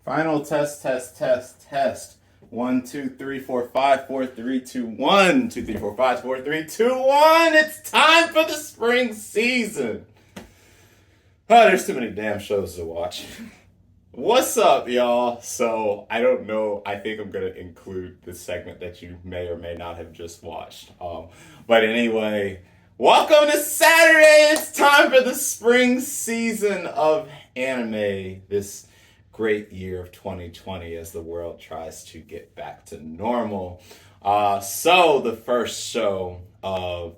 Final test, test, test, test. 1, 2, 3, 4, 5, 4, 3, 2, 1. 2, 3, 4, 5, 4, 3, 2, 1. It's time for the spring season. Oh, there's too many damn shows to watch. What's up, y'all? So, I don't know. I think I'm going to include the segment that you may or may not have just watched. But anyway, welcome to Saturday. It's time for the spring season of anime. This great year of 2020 as the world tries to get back to normal. So the first show of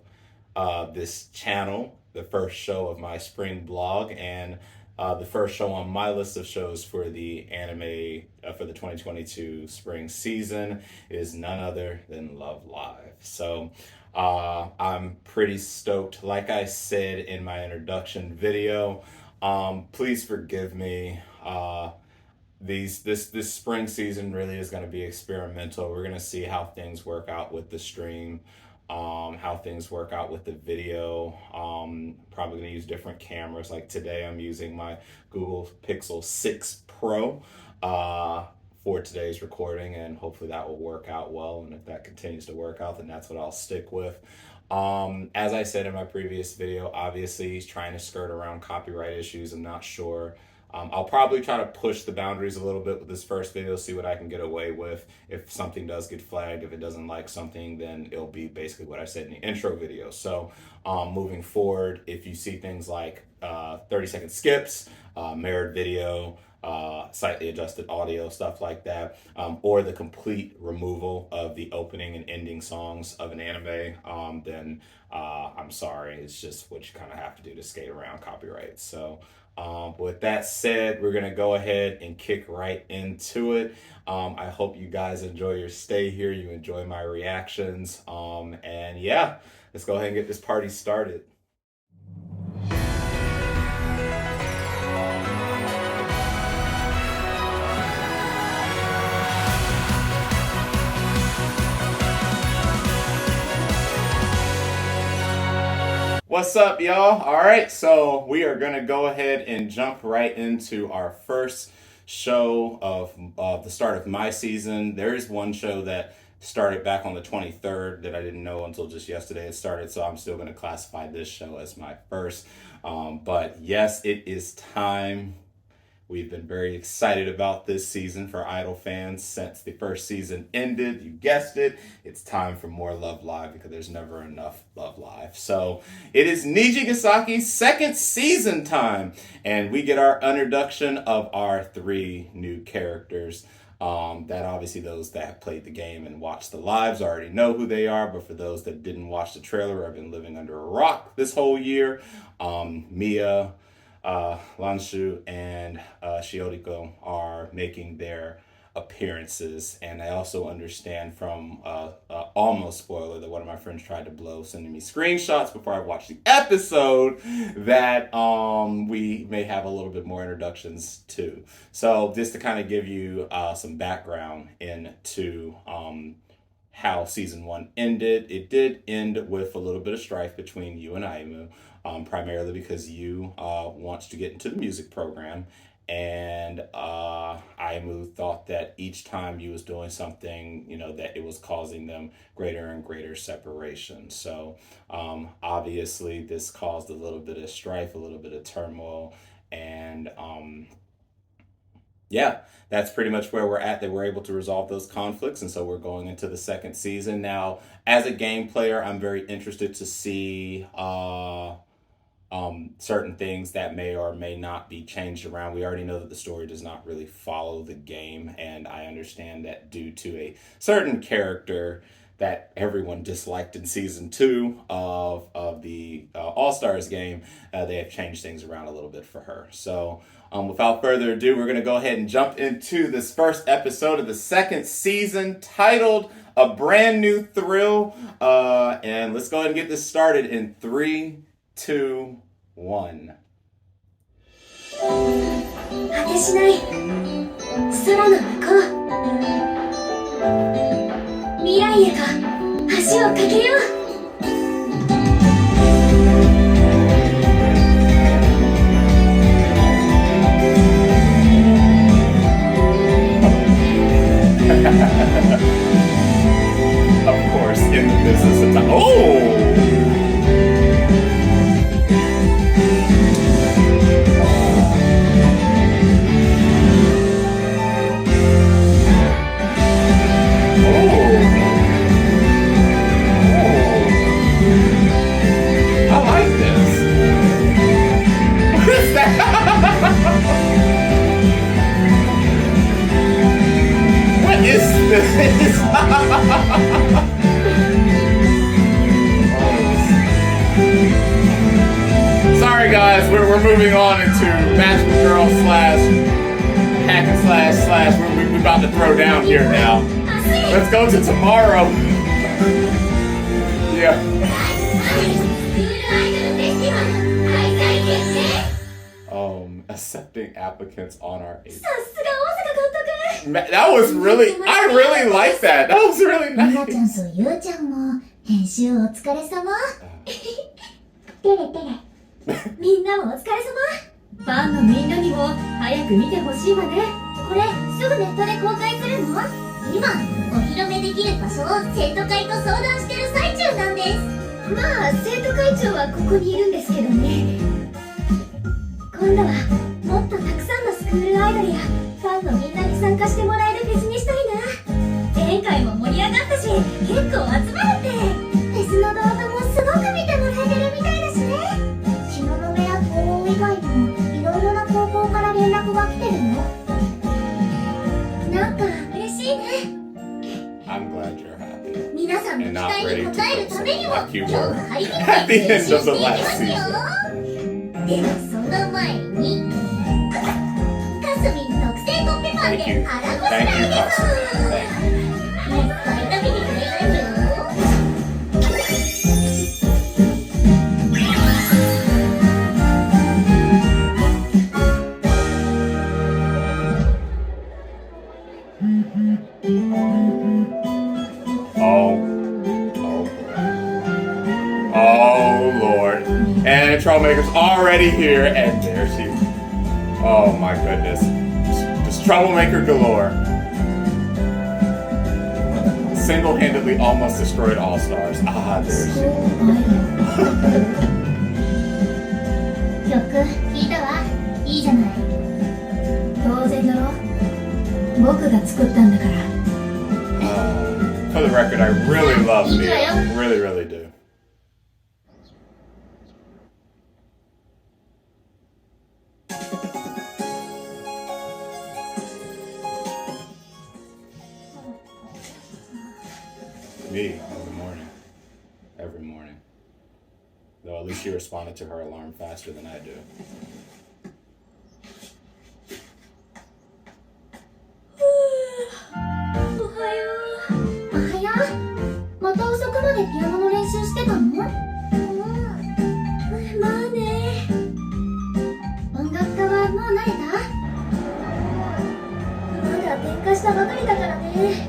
this channel, the first show of my spring blog, and the first show on my list of shows for the anime for the 2022 spring season is none other than Love Live. So I'm pretty stoked. Like I said in my introduction video, please forgive me. This spring season really is going to be experimental. We're going to see how things work out with the stream, how things work out with the video. Probably going to use different cameras. Like today I'm using my Google Pixel 6 Pro for today's recording, and hopefully that will work out well. And if that continues to work out, then that's what I'll stick with. As I said in my previous video, obviously he's trying to skirt around copyright issues. I'm not sure. I'll probably try to push the boundaries a little bit with this first video, see what I can get away with. If something does get flagged, if it doesn't like something, then it'll be basically what I said in the intro video. So moving forward, if you see things like 30-second skips, mirrored video, slightly adjusted audio, stuff like that, or the complete removal of the opening and ending songs of an anime, then I'm sorry. It's just what you kind of have to do to skate around copyright. So with that said, we're going to go ahead and kick right into it. I hope you guys enjoy your stay here. You enjoy my reactions. And yeah, let's go ahead and get this party started. What's up, y'all? All right, so we are going to go ahead and jump right into our first show of the start of my season. There is one show that started back on the 23rd that I didn't know until just yesterday it started, so I'm still going to classify this show as my first. But yes, it is time. We've been very excited about this season for Idol fans since the first season ended. You guessed it. It's time for more Love Live because there's never enough Love Live. So it is Nijigasaki's second season time. And we get our introduction of our three new characters. That obviously those that have played the game and watched the lives already know who they are. But for those that didn't watch the trailer or have been living under a rock this whole year, Mia, Lanshu and Shioriko are making their appearances, and I also understand from almost spoiler that one of my friends tried to blow sending me screenshots before I watched the episode that we may have a little bit more introductions too. So just to kind of give you some background into how season 1 ended. It did end with a little bit of strife between Yu and Aimu, primarily because Yu wants to get into the music program, and Aimu thought that each time Yu was doing something, that it was causing them greater and greater separation. So obviously this caused a little bit of strife, a little bit of turmoil, and yeah, that's pretty much where we're at. They were able to resolve those conflicts, and so we're going into the second season. Now, as a game player, I'm very interested to see certain things that may or may not be changed around. We already know that the story does not really follow the game, and I understand that due to a certain character that everyone disliked in season 2 of the All-Stars game, they have changed things around a little bit for her. So without further ado, we're going to go ahead and jump into this first episode of the second season titled A Brand New Thrill. And let's go ahead and get this started in 3, 2, 1. 果てしない空の向こう未来へと橋を架けよう 「Of course, in the business of time. Oh! Sorry guys, we're moving on into Magical Girl slash hack and slash. We're about to throw down here now. Let's go to tomorrow. Yeah. Accepting applicants on our age. That was really, I really like that. That was really nice. みなちゃんとゆうちゃんも編集お疲れ様。テレテレ。みんなもお疲れ様。ファンのみんなにも早く見てほしいわね。これすぐネットで公開するの？今お披露目できる場所を生徒会と相談してる最中なんです。まあ生徒会長はここにいるんですけどね。今度はもっとたくさんのスクールアイドルやファンのみんなに参加してもらえるフェスにしたいな。前回も盛り上がったし結構集まるって。フェスの動画もすごく見てもらえてるみたいだしね。東雲や東欧以外にもいろいろな高校から連絡が来てるの。なんか嬉しいね。I'm glad you're happy 皆さんの期待に応えるためにも like you 今日 were は張り切って at the 練習 end して of the いきま last すよ。 season. でもその前にかすみん特製コッペパンで Thank you. 腹ごしら Thank え you, です。 Cosmo. Thank you. いっぱい食べてくれるよ。Oh Lord. And Troublemaker's already here, and there she is. Oh my goodness. Just Troublemaker galore. Single-handedly almost destroyed All Stars. Ah, there she is. 曲聴いたわ。いいじゃない。当然だろ。僕が作ったんだから。For the record, I really love Mia. Really, really do. Me, in the morning. Every morning. Though at least she responded to her alarm faster than I do. おはよう。また遅くまでピアノの練習してたの？まあね。音楽家はもう慣れた？まだ転科したばかりだからね。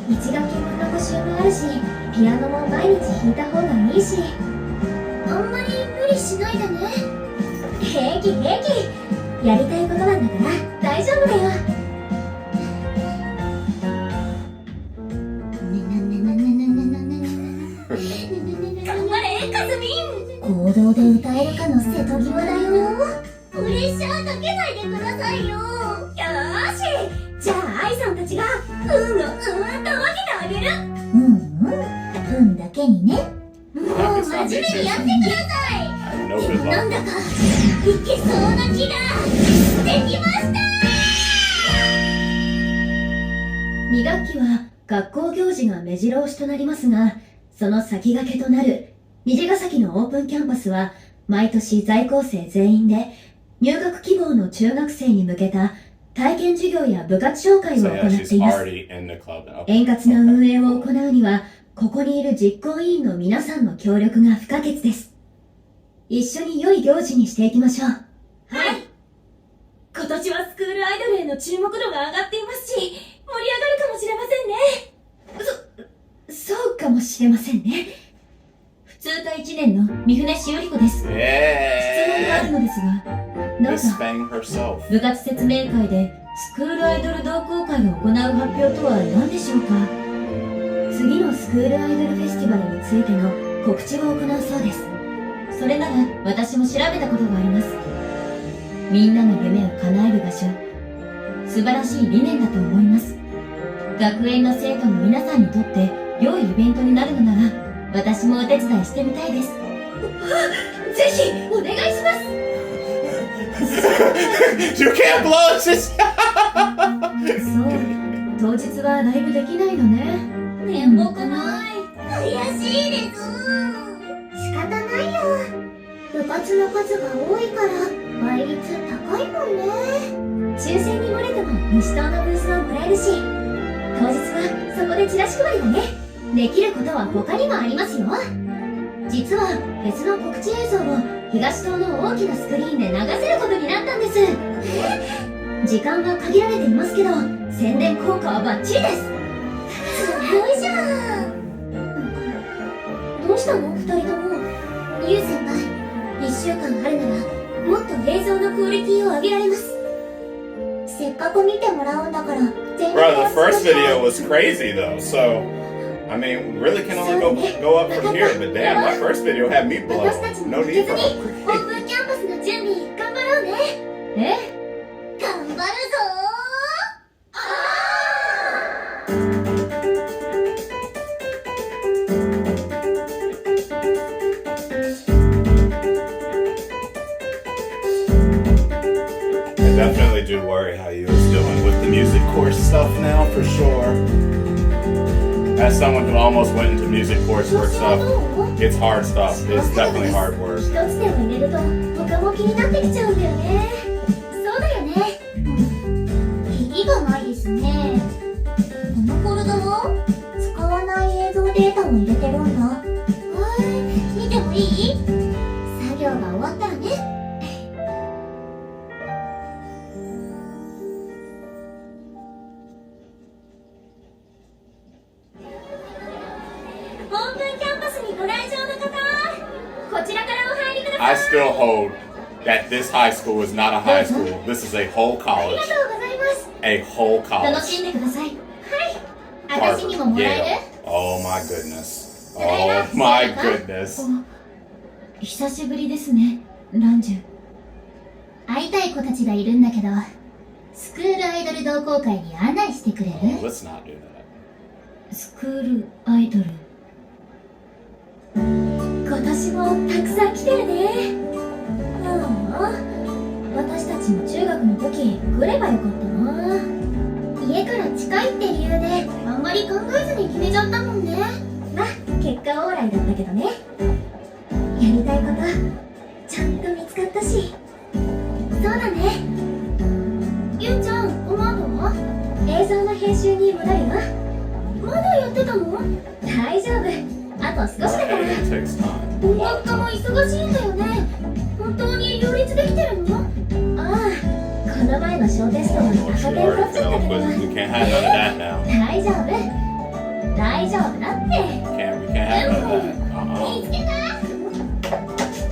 1学期分の補習もあるし、ピアノも毎日弾いた方がいいし。あんまり無理しないでね。平気平気。やりたいことなんだから大丈夫だよ。行動で歌えるかの瀬戸際だよ。プレッシャーかけないでくださいよ。よーし、じゃあ愛さんたちが運をと分けてあげる。運だけにね。もう真面目にやってください。なんだかいけそうな気がしてきました。2学期は学校行事が目白押しとなりますが、その先駆けとなる虹ヶ崎のオープンキャンパスは毎年在校生全員で入学希望の中学生に向けた体験授業や部活紹介を行っています。円滑な運営を行うにはここにいる実行委員の皆さんの協力が不可欠です。一緒に良い行事にしていきましょう。はい。今年はスクールアイドルへの注目度が上がっていますし、盛り上がるかもしれませんね。そうかもしれませんね。普通科1年の三船しおり子です。質問があるのですが、どうぞ。部活説明会でスクールアイドル同好会を行う発表とは何でしょうか。スクールアイドルフェスティバルについての告知を行うそうです。それなら私も調べたことがあります。みんなの夢を叶える場所、素晴らしい理念だと思います。学園の生徒の皆さんにとって良いイベントになるのなら、私もお手伝いしてみたいです。ぜひお願いします。You can't blow it! そう、当日はライブできないのね。面目ない。悔しいです。仕方ないよ。部活の数が多いから倍率高いもんね。抽選に漏れても西東のブースをもらえるし、当日はそこでチラシ配りだね。できることは他にもありますよ。実はフェスの告知映像を東東の大きなスクリーンで流せることになったんです。時間は限られていますけど、宣伝効果はバッチリです。すごいじゃん。どうしたの二人とも。ユウ先輩、1週間あるならもっと映像のクオリティを上げられます。せっかく見てもらうんだから。 Bro, the first video was crazy though, so I mean, really can only go up from here, but damn, that first video had me blown. No need for オープンキャンパスの準備頑張ろうね。頑張るぞI definitely do worry how you was doing with the music course stuff now, for sure. As someone who almost went into music coursework stuff, it's hard stuff. It's definitely hard work. 一つでも入れると他も気になってきちゃうんだよね。そうだよね。キリがないですね。このフォルダは使わない映像データを入れてるんだ。見てもいい？作業が終わったらね。オープンキャンパスにご来場の方、こちらからお入りください。 I still hold that this high school is not a high school. This is a whole あり college. がとうございます。 A whole 楽し college. んでください。はい。私にももらえる？ Yale. Oh my goodness. Oh my goodness. 久しぶりですね、ランジュ。会いたい子たちがいるんだけど、スクールアイドル同好会に案内してくれる？ Let's not do that. スクールアイドル。今年もたくさん来てるね。私たちも中学の時来ればよかったな。家から近いって理由であんまり考えずに決めちゃったもんね。まあ結果オーライだったけどね。やりたいことちゃんと見つかったし。そうだね。ゆうちゃん、この後は映像の編集に戻るよ。まだやってたの？大丈夫。あと少しだから。 It takes time. 音楽家も忙しいんだよね。本当に両立できてるの？ああ、この前の小テストは赤点取っちゃったけど。 We can't have none of that now. 大丈夫。大丈夫だって。We can't have none of that. 見つけた？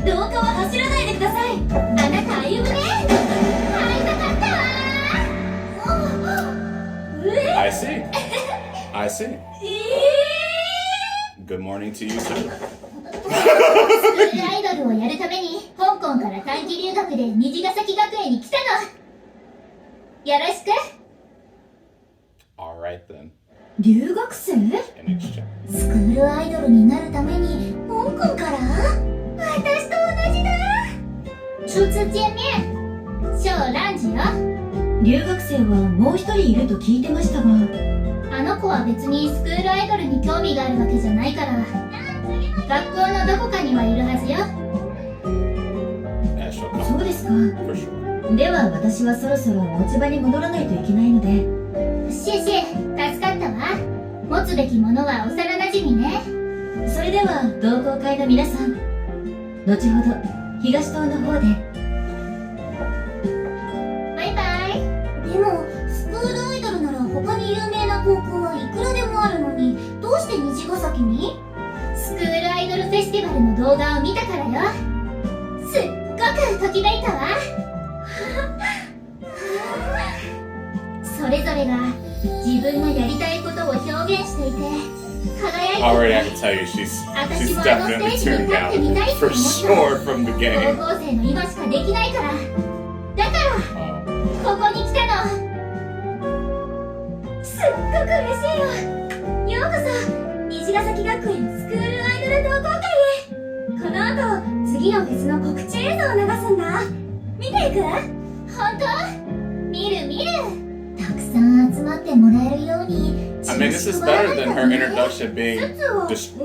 廊下は走らないでください。あなた歩むね。会いたかったわ。I see. I see. Good morning to you too. スクールアイドルをやるために香港から短期留学で虹ヶ崎学園に来たの。よろしく。 Alright then. 留学生？ In exchange. スクールアイドルになるために香港から？私と同じだ。初次見面。小ランジよ。留学生はもう一人いると聞いてましたが、あの子は別にスクールアイドルに興味があるわけじゃないから、学校のどこかにはいるはずよ。 Yeah, she'll come. そうですか。 For sure. では私はそろそろ持ち場に戻らないといけないので。シェシェ、助かったわ。持つべきものは幼なじみね。それでは同好会の皆さん、後ほど東棟の方で。バイバイ。でもスクールアイドルなら他に有名な高校はいくらでもあるのに、どうして虹ヶ崎に？スクールアイドルフェスティバルの動画を見たからよ。すっごくときめいたわ。それぞれが自分のやりたいことを表現していて、輝いて Already, I can tell you she's definitely tuned down for sure from the 高 game. 校生の今しかできないから。だから Oh. ここに来たの。すっごく嬉しいよ。ようこそ虹ヶ崎学園スクールアイドル同好会へ。この後次のフェスの告知映像を流すんだ。見ていく？本当？見る見る。たくさん集まってもらえるように。I mean, this is better than her introduction being just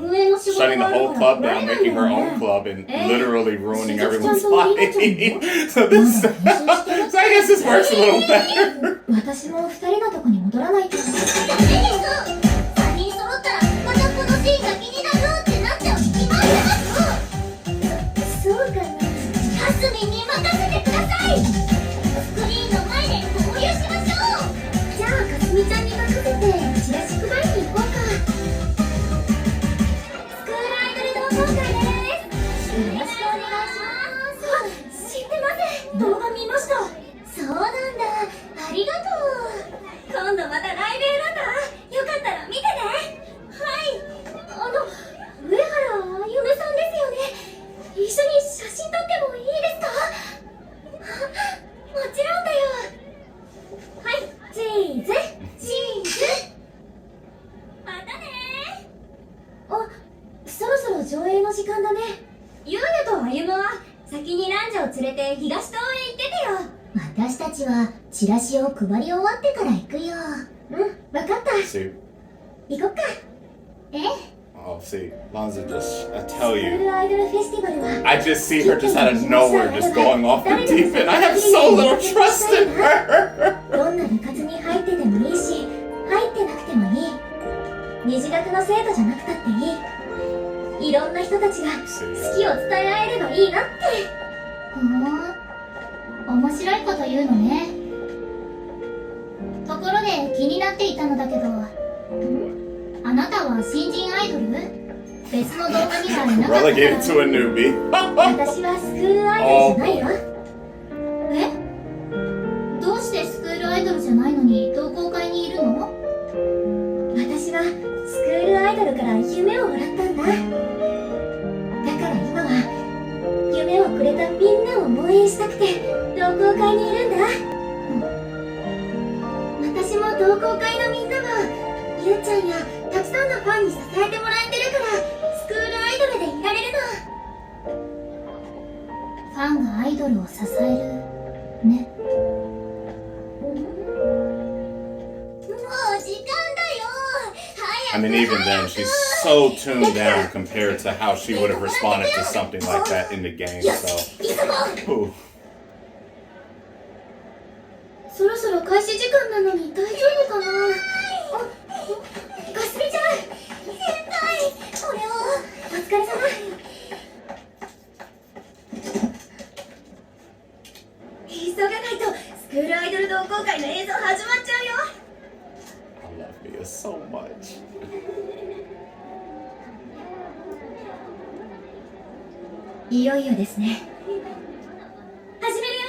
shutting the whole club down, making her own club, and literally ruining everyone's life. So this, so I guess this works a little better. 私も二人のとこに戻らないと。3人揃ったらまたこのシーンが気になるってなっちゃうに決まってます。そうかな。かすみに任せてください。スクリーンの前で合流しましょう。じゃあかすみちゃんに任せてチラシ配りに行こうか。スクールアイドル同好会です。よろしくお願いします。知ってます。動画見ました。そうなんだ。ありがとう。今度またライブやるんだ。よかったら見てね。はい。上原あゆめさんですよね。一緒に写真撮ってもいいですか？もちろんだよ。はい、チーズチーズ。またね。あ、そろそろ上映の時間だね。ゆうやとあゆむは先にランジャを連れて東棟へ行っててよ。私たちはチラシを配り終わってから行くよ。うん、わかった。 See, 行こっか。oh, see, Lanza just, I tell スクー you, ルアイドルフェスティバルは I just see her just out of nowhere, just going off the deep end. I have so little trust in her. どんな部活に入っててもいいし、入ってなくてもいい。虹学の生徒じゃなくたっていい。いろんな人たちが好きを伝え合えればいいなって。面白いこと言うのね。ところで気になっていたのだけど、あなたは新人アイドル？別の動画にはいなかったから。Relegated to a newbie. 私はスクールアイドルじゃないわ。え？どうしてスクールアイドルじゃないのに同好会にいるの？私はスクールアイドルから夢をもらったんだ。だから今は夢をくれたみんなを応援したくて同好会にいるんだ。私も同好会のみんなもゆうちゃんやたくさんのファンに支えてもらってるからスクールアイドルでいられるの。ファンがアイドルを支えるね。I mean, even then, she's so tuned down compared to how she would have responded to something like that in the game. So, ooh. そろそろ開始時間なのに大丈夫かな。かすみちゃん先輩、これを。お疲れ様。急がないとスクールアイドル同好会の映像始まっちゃうよ。I love Mia so much. いよいよですね。始めるよ。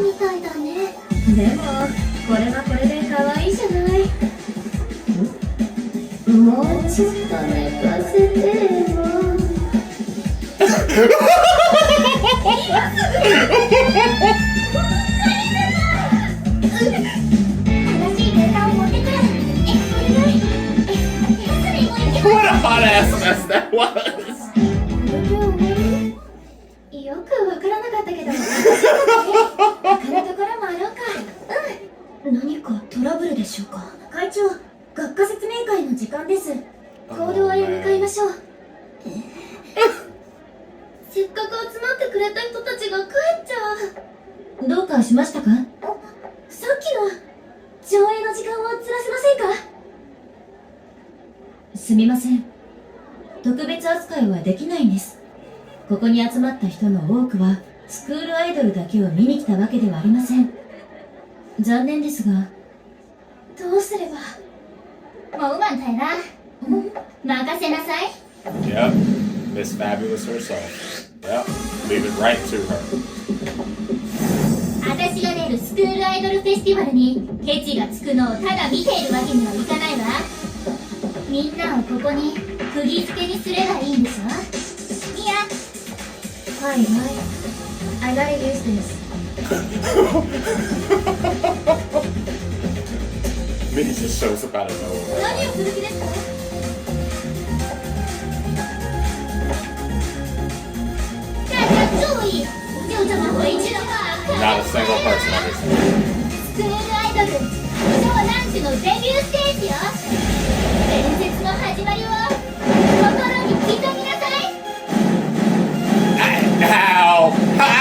みたいだね。でもこれはこれで可愛いじゃない。もうちょっと寝かせてよ。What a hot ass mess that was! よくわからなかったけど、他のところもあろうか。何かトラブルでしょうか。会長、学科説明会の時間です。行動へ向かいましょう。せっかく集まってくれた人たちが帰っちゃう。どうかしましたか？さっきの上映の時間をずらせませんか？すみません。特別扱いはできないんです。ここに集まった人の多くはスクールアイドルだけを見に来たわけではありません。残念ですが、どうすれば。もう満タイな。任せなさい。 Yep, Miss Fabulous herself. Yep, leave it right to her. 私が出るスクールアイドルフェスティバルにケチがつくのをただ見ているわけにはいかないわ。みんなをここに釘付けにすればいいんでしょ。いや、はいはい、I gotta use this. Minnie just shows up out of nowhere. 何をする気ですか。だから注意、ちょっともう一度は Not a single person understands. スクールアイドル超ランチのデビューステージよ。伝説の始まりを心に刻みなさい。 How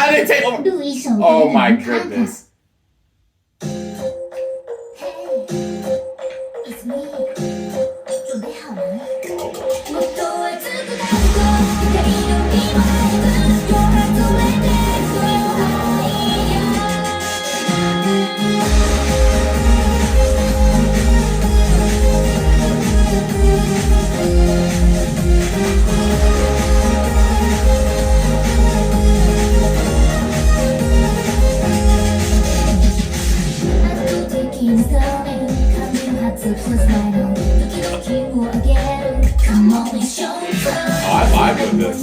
did they take over? ルイソン Oh my goodness. Hey, it's me. 準備好了。もっと熱くなると光の今夜空連れてくよ。Oh, I vibe with this.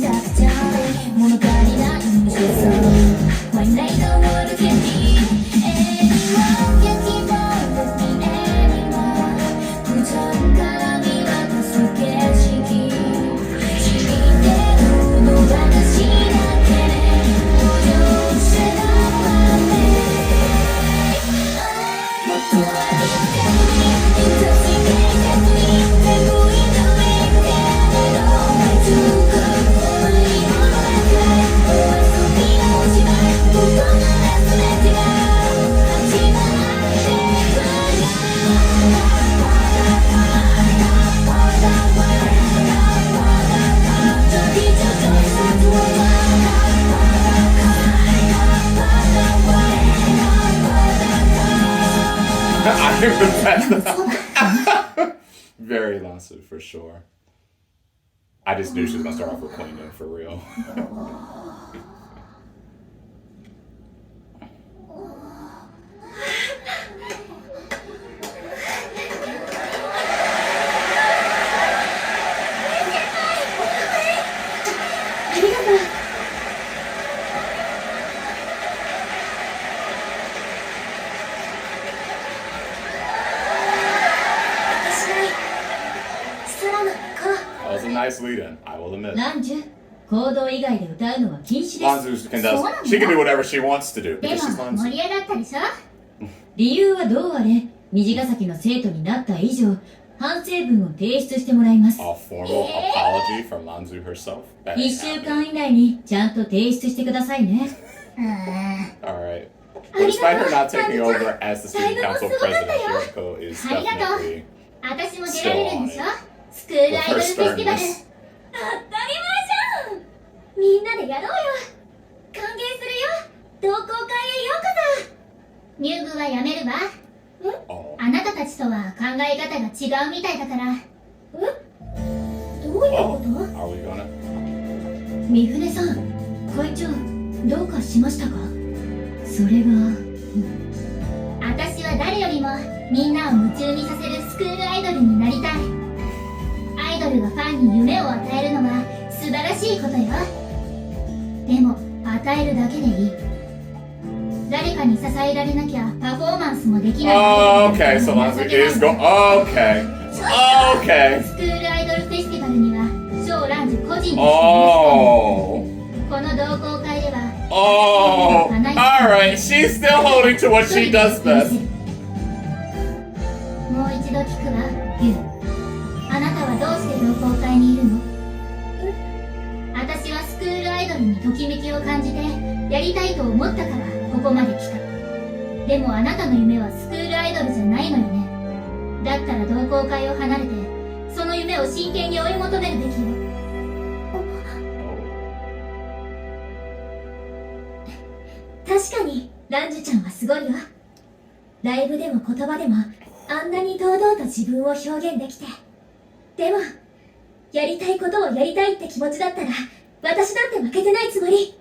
I think the best. Very Lasso for sure. I just knew she was gonna start off with Queen then, for real. ありがとう。私ない空の子。 That was a nice lead-in, I will admit. ランジュ、行動以外で歌うのは禁止です。 Lanzu can does. She can do whatever she wants to do で because she's も Lanzu. 盛り上がったでしょ。理由はどうあれ、虹ヶ崎の生徒になった以上、反省文を提出してもらいます。 A formal apology from Lanzu herself. That 1 ain't 週 happening. 間以内にちゃんと提出してくださいね。 Alright. But despite her not taking over as the student council president, Hiroko is definitely 私も出られるんでしょ。スクールアイドルフェスティバル。当たり前じゃん。みんなでやろうよ。歓迎するよ。同好会へようこそ。入部はやめるわ。 Oh. あなたたちとは考え方が違うみたいだから。どういうこ Oh, と？ are we gonna? 三船さん、会長、どうかしましたか？それが、私は誰よりもみんなを夢中にさせるスクールアイドルになりたい。アイドルがファンに夢を与えるのは素晴らしいことよ。でも、与えるだけでいい。誰かに支えられなきゃパフォーマンスもできない。 Oh, okay. So Lanzu is going. Okay. Okay. スクールアイドルフェスティバルには小ランジ個人としています。 Oh. この同好会では Oh. Alright. She's still holding to what she does best. もう一度聞くわ、ユウ。あなたはどうして同好会にいるの？私はスクールアイドルにときめきを感じてやりたいと思ったからここまで来た。でもあなたの夢はスクールアイドルじゃないのよね。だったら同好会を離れてその夢を真剣に追い求めるべきよ。確かにランジュちゃんはすごいよ。ライブでも言葉でもあんなに堂々と自分を表現できて。でもやりたいことをやりたいって気持ちだったら私だって負けてないつもり。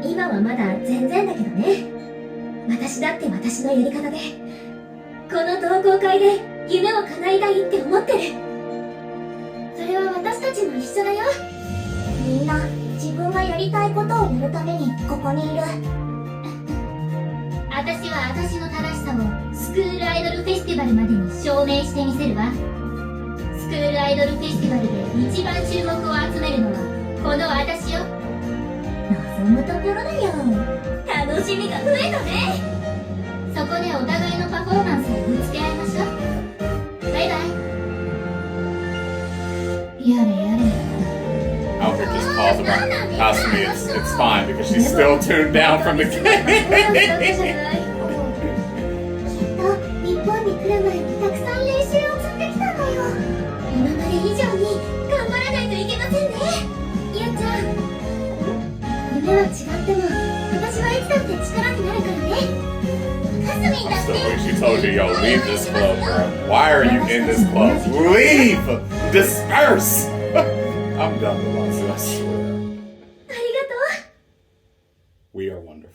今はまだ全然だけどね。私だって私のやり方でこの同好会で夢を叶えたいって思ってる。それは私たちも一緒だよ。みんな自分がやりたいことをやるためにここにいる。私は私の正しさをスクールアイドルフェスティバルまでに証明してみせるわ。スクールアイドルフェスティバルで一番注目を集めるのはこの私よ。望むところだよ。楽しみが増えたね。そこでお互いのパフォーマンスをぶつけ合いましょう。バイバイ。やれやれ。I don't think this pause about Kasumi, it's fine because she's still tuned down from the game. 日本に来る前にたくさん練習を積んできたんだよ。今まで以上に頑張らないといけませんね。ゆうちゃん、夢は違っても私はいつだって力になるからね。かすみんだって。 I'm still waiting. She told you, yo, leave this club, bro. Why are you in this club? Leave! Disperse! I'm done with Lanzu, I swear. ありがとう。 We are wonderful.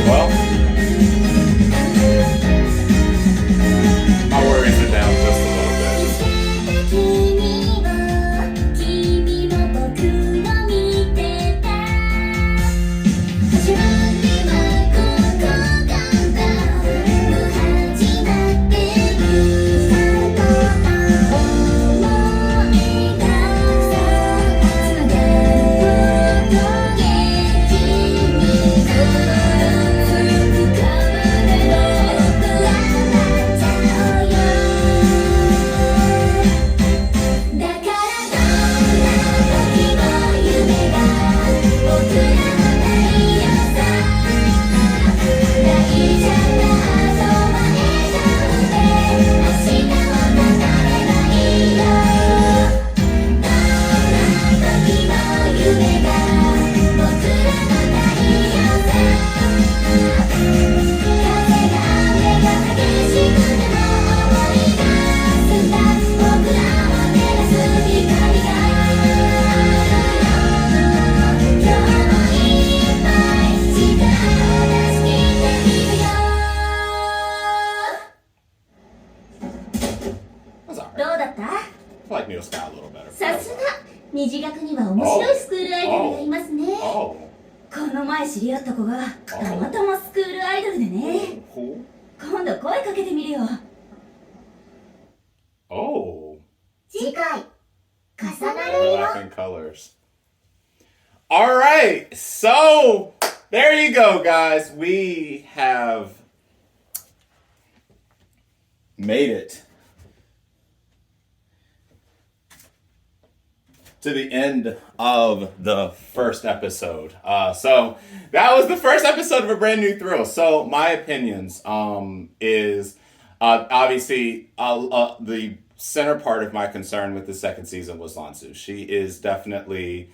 Well, my worries are down just a little bit. 君も僕の見てた。始まりはここからもう始まってる。さと思いがさつながることへ君の深まるの笑っちゃおうよ。だからどんな時も夢が僕らの太陽さ。大事な後は笑顔で明日を語ればいいよ。どんな時も夢が僕らの太陽さ。風が雨が激しくても思い出すんだ。僕らを照らす光があるよ。今日もいっぱい力を出し切ってみるよ。 That's alright. どうだった？ I like Neil Scott a little better. さすが虹学には面白いスクールアイドルがいますね。 Oh. この前知り合った子がたまたまスクールアイドルでね。 Cool. 今度声かけてみるよ。 Oh. 次回重なる Overlapping colors. All right. So there you go, guys. We have made it to the end of the first episode. So that was the first episode of a brand new thrill. So my opinions is obviously the center part of my concern with the second season was Lanzu. She is definitely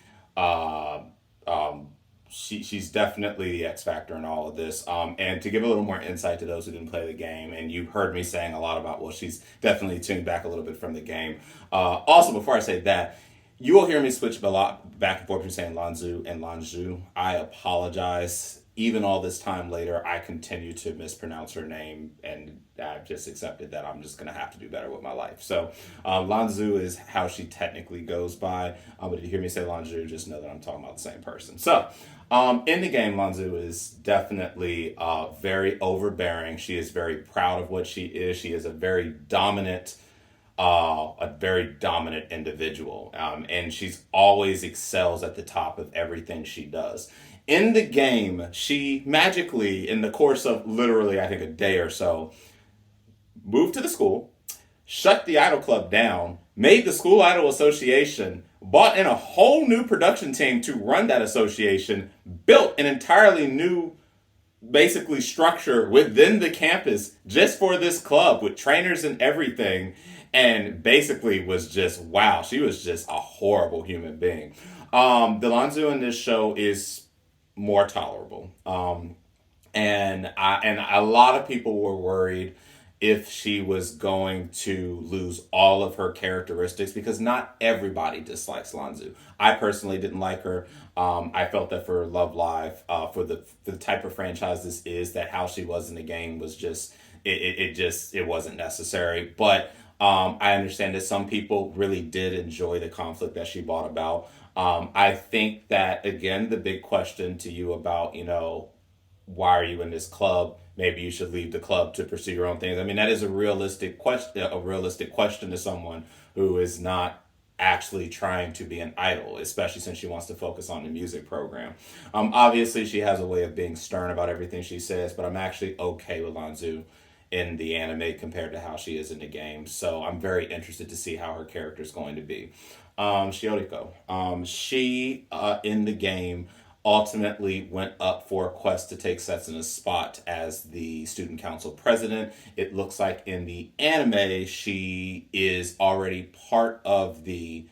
she's definitely the X factor in all of this. And to give a little more insight to those who didn't play the game, and you heard me saying a lot about, well, she's definitely tuned back a little bit from the game. Also, before I say that, you will hear me switch a lot back and forth between saying Lanzu and Lanzhu. I apologize. Even all this time later, I continue to mispronounce her name, and I've just accepted that I'm just going to have to do better with my life. So Lanzu is how she technically goes by. But if you hear me say Lanzhu, just know that I'm talking about the same person. So in the game, Lanzu is definitely very overbearing. She is very proud of what she is. She is a very dominant individual. And she's always excels at the top of everything she does. In the game, she magically, in the course of literally, I think, a day or so, moved to the school, shut the Idol Club down, made the School Idol Association, bought in a whole new production team to run that association, built an entirely new basically structure within the campus just for this club with trainers and everything, and basically was just wow. She was just a horrible human being. Delanzu in this show is more tolerable. And a lot of people were worried if she was going to lose all of her characteristics because not everybody dislikes Lanzu. I personally didn't like her. I felt that for Love Live, for the type of franchise this is, that how she was in the game was just it wasn't necessary. But I understand that some people really did enjoy the conflict that she brought about. I think that again, the big question to you about why are you in this club? Maybe you should leave the club to pursue your own things. I mean, that is a realistic question. A realistic question to someone who is not actually trying to be an idol, especially since she wants to focus on the music program. Obviously, she has a way of being stern about everything she says, but I'm actually okay with Lanzu in the anime compared to how she is in the game. So I'm very interested to see how her character is going to be. Shioriko. She in the game ultimately went up for a quest to take Setsuna's spot as the student council president. It looks like in the anime she is already part of the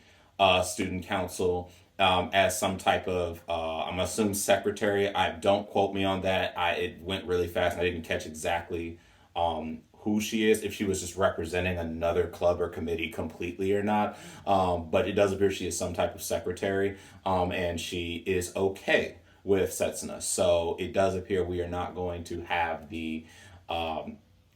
student council as some type of I'm assuming secretary. I don't quote me on that. It went really fast and I didn't catch exactly who she is, if she was just representing another club or committee completely or not. But it does appear she is some type of secretary, and she is okay with Setsuna. So it does appear we are not going to have the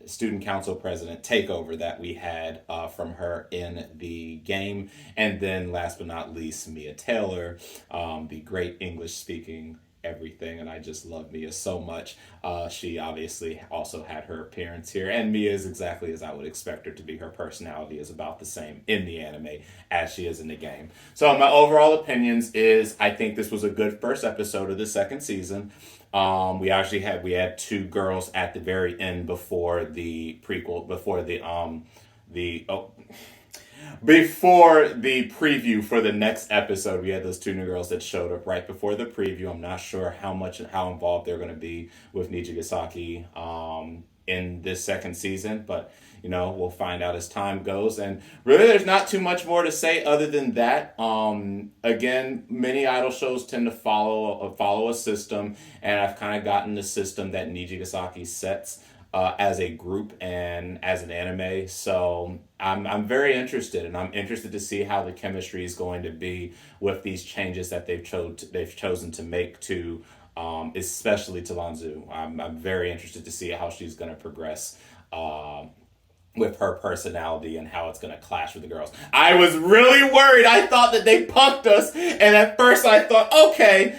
student council president takeover that we had from her in the game. And then last but not least, Mia Taylor, the great English speaking everything, and I just love Mia so much. She obviously also had her appearance here, and Mia is exactly as I would expect her to be. Her personality is about the same in the anime as she is in the game. So my overall opinions is I think this was a good first episode of the second season. We had two girls at the very end before the prequel, before the preview for the next episode. We had those two new girls that showed up right before the preview. I'm not sure how involved they're going to be with Nijigasaki in this second season, but we'll find out as time goes. And really, there's not too much more to say other than that. Again, many idol shows tend to follow a system, and I've kind of gotten the system that Nijigasaki sets as a group and as an anime. So I'm very interested, and I'm interested to see how the chemistry is going to be with these changes that they've chosen to make to especially to Lanzu. I'm very interested to see how she's going to progress with her personality and how it's going to clash with the girls. I was really worried. I thought that they punked us, and at first I thought, okay,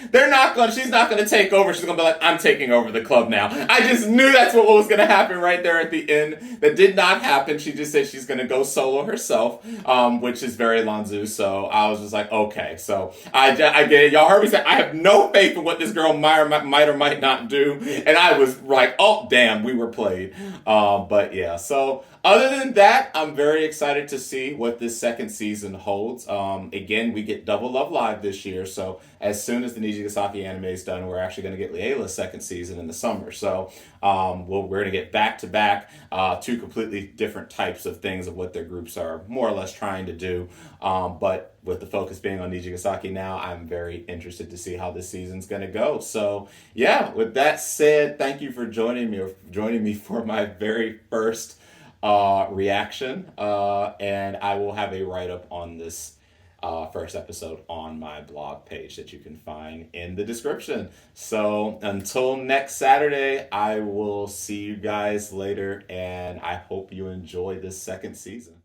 she's not going to take over. She's going to be like, I'm taking over the club now. I just knew that's what was going to happen right there at the end. That did not happen. She just said she's going to go solo herself, which is very Lanzu. So I was just like, okay. So I get it. Y'all heard me say, I have no faith in what this girl might or might not do. And I was like, oh, damn, we were played. But yeah, so other than that, I'm very excited to see what this second season holds. Again, we get double Love Live this year, so as soon as the Nijigasaki anime is done, we're actually going to get Layla's second season in the summer. So we're going to get back-to-back two completely different types of things of what their groups are more or less trying to do. But with the focus being on Nijigasaki now, I'm very interested to see how this season's going to go. So yeah, with that said, thank you for joining me for my very first reaction, and I will have a write-up on this first episode on my blog page that you can find in the description. So until next Saturday, I will see you guys later, and I hope you enjoy this second season.